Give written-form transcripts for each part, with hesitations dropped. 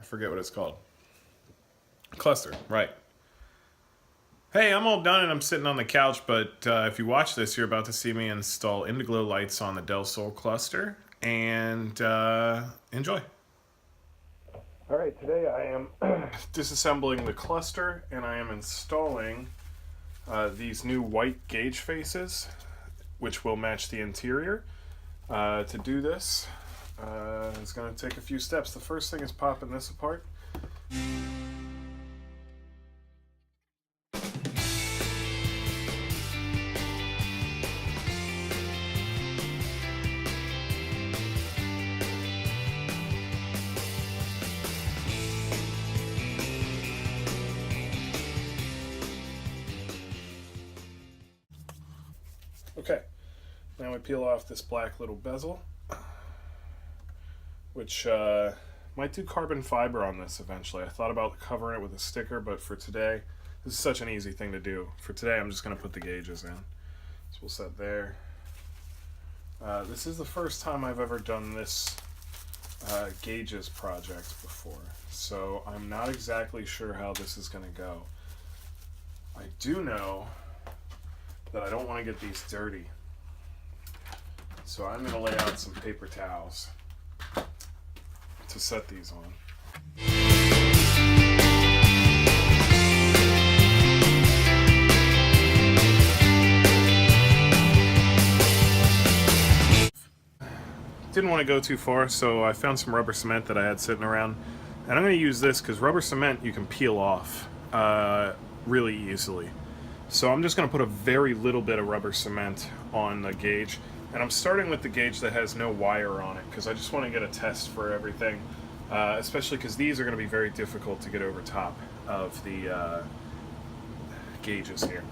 forget what it's called. Cluster, right. Hey, I'm all done and I'm sitting on the couch, but if you watch this, you're about to see me install Indiglo lights on the Del Sol cluster, and enjoy. All right, today I am disassembling the cluster and I am installing these new white gauge faces, which will match the interior. To do this, it's going to take a few steps. The first thing is popping this apart. Okay, now we peel off this black little bezel, which might do carbon fiber on this eventually. I thought about covering it with a sticker, but for today, this is such an easy thing to do. For today, I'm just going to put the gauges in. So we'll set there. This is the first time I've ever done this gauges project before, so I'm not exactly sure how this is going to go. I do know that I don't want to get these dirty. So I'm going to lay out some paper towels to set these on. Didn't want to go too far, so I found some rubber cement that I had sitting around. And I'm going to use this because rubber cement you can peel off really easily. So I'm just going to put a very little bit of rubber cement on the gauge, and I'm starting with the gauge that has no wire on it because I just want to get a test for everything, especially because these are going to be very difficult to get over top of the gauges here.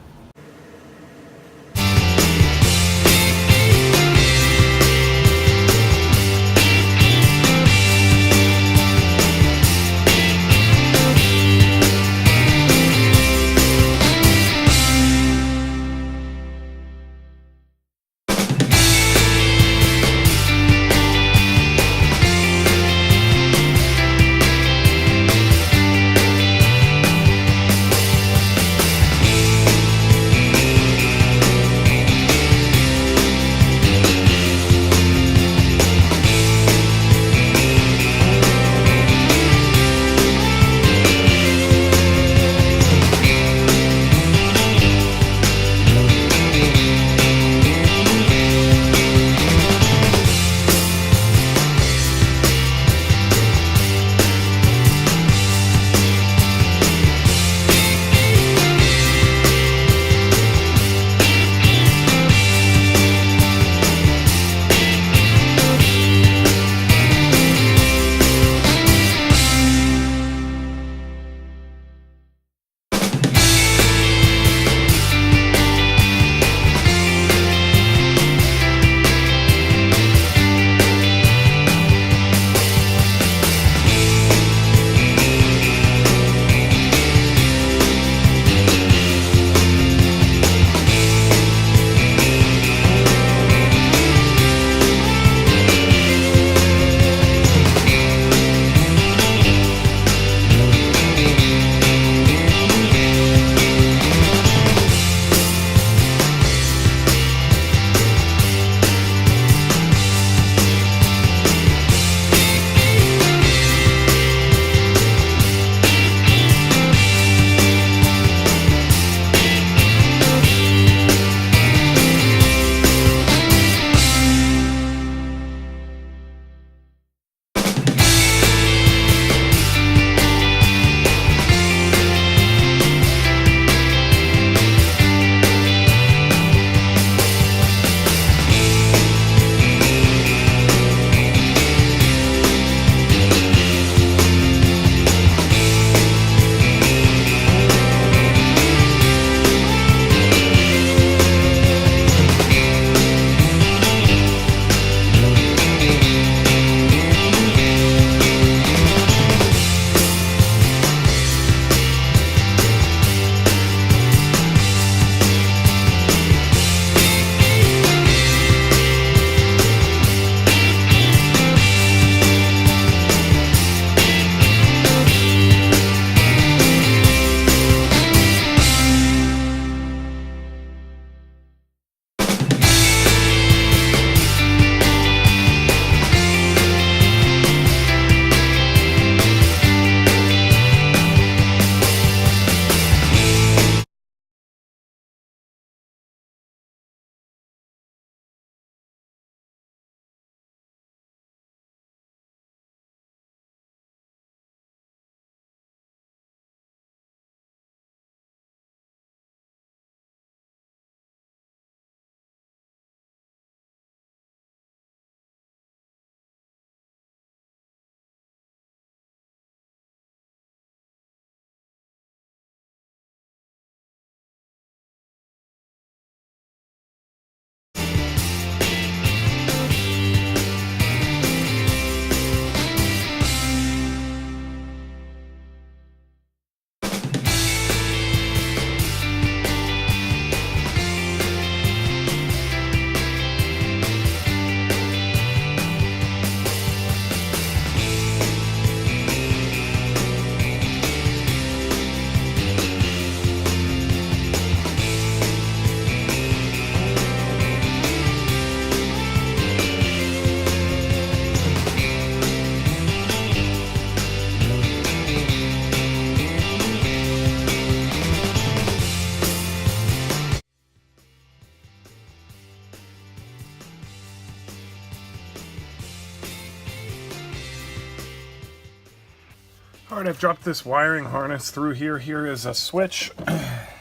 All right, I've dropped this wiring harness through here. Here is a switch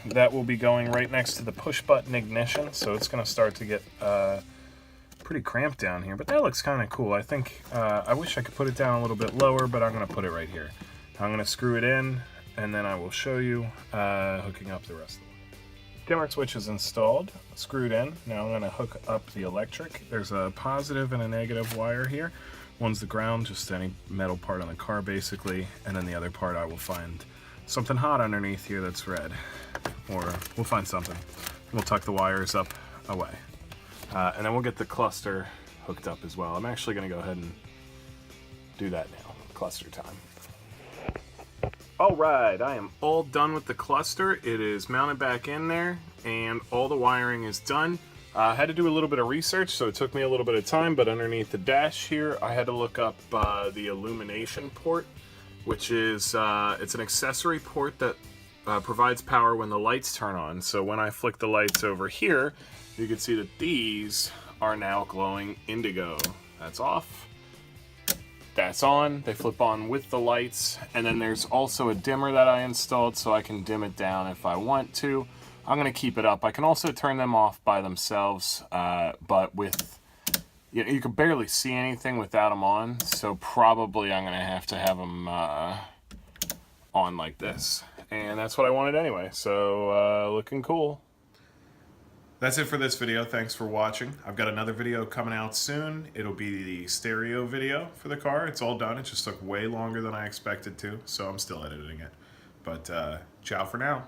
that will be going right next to the push button ignition, so it's going to start to get pretty cramped down here, but that looks kind of cool. I think I wish I could put it down a little bit lower, but I'm going to put it right here. I'm going to screw it in, and then I will show you hooking up the rest of it. Dimmer switch is installed, screwed in. Now I'm going to hook up the electric. There's a positive and a negative wire here. One's the ground, just any metal part on the car basically, and then the other part I will find something hot underneath here that's red, or we'll find something. We'll tuck the wires up away, and then we'll get the cluster hooked up as well. I'm actually going to go ahead and do that now. Cluster time. Alright, I am all done with the cluster. It is mounted back in there, and all the wiring is done. I had to do a little bit of research, so it took me a little bit of time, but underneath the dash here, I had to look up the illumination port, which is, it's an accessory port that provides power when the lights turn on. So when I flick the lights over here, you can see that these are now glowing indigo. That's off. That's on. They flip on with the lights. And then there's also a dimmer that I installed, so I can dim it down if I want to. I'm going to keep it up. I can also turn them off by themselves, but with, you can barely see anything without them on, so probably I'm going to have them on like this. And that's what I wanted anyway, so looking cool. That's it for this video. Thanks for watching. I've got another video coming out soon. It'll be the stereo video for the car. It's all done. It just took way longer than I expected to, so I'm still editing it. But ciao for now.